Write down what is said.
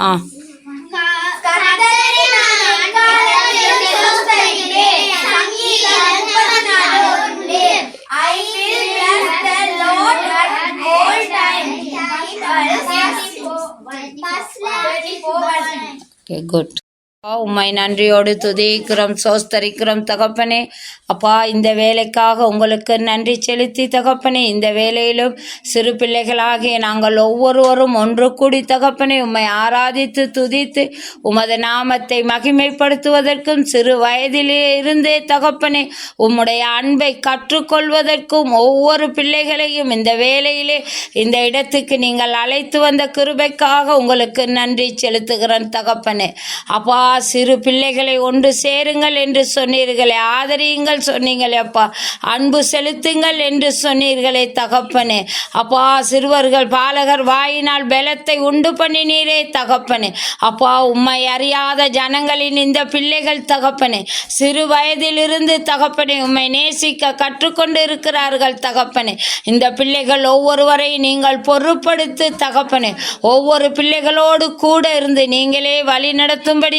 ஆ Okay, good. உம்மை நன்றியோடு துதிக்கிறோம், சோஸ்தரிக்கிறோம் தகப்பனே. அப்பா, இந்த வேலைக்காக உங்களுக்கு நன்றி செலுத்தி தகப்பனே, இந்த வேலையிலும் சிறு பிள்ளைகளாகிய நாங்கள் ஒவ்வொருவரும் ஒன்று கூடி தகப்பனே உம்மை ஆராதித்து துதித்து உமது நாமத்தை மகிமைப்படுத்துவதற்கும் சிறு வயதிலே இருந்தே தகப்பனே உம்முடைய அன்பை கற்றுக்கொள்வதற்கும் ஒவ்வொரு பிள்ளைகளையும் இந்த வேலையிலே இந்த இடத்துக்கு நீங்கள் அழைத்து வந்த கிருபைக்காக உங்களுக்கு நன்றி செலுத்துகிறேன் தகப்பனே. அப்பா, சிறு பிள்ளைகளை ஒன்று சேருங்கள் என்று சொன்னீர்களே, ஆதரியுங்கள் சொன்னீங்களே அப்பா, அன்பு செலுத்துங்கள் என்று சொன்னீர்களே தகப்பனே. அப்பா, சிறுவர்கள் பாலகர் வாயினால் பலத்தை உண்டு பண்ணினீரே தகப்பனே. அப்பா, உம்மை அறியாத ஜனங்களின் இந்த பிள்ளைகள் தகப்பனே சிறு வயதிலிருந்து தகப்பனே உம்மை நேசிக்க கற்றுக்கொண்டு இருக்கிறார்கள் தகப்பனே. இந்த பிள்ளைகள் ஒவ்வொருவரையும் நீங்கள் பொறுப்படுத்து தகப்பனே, ஒவ்வொரு பிள்ளைகளோடு கூட இருந்து நீங்களே வழி நடத்தும்படி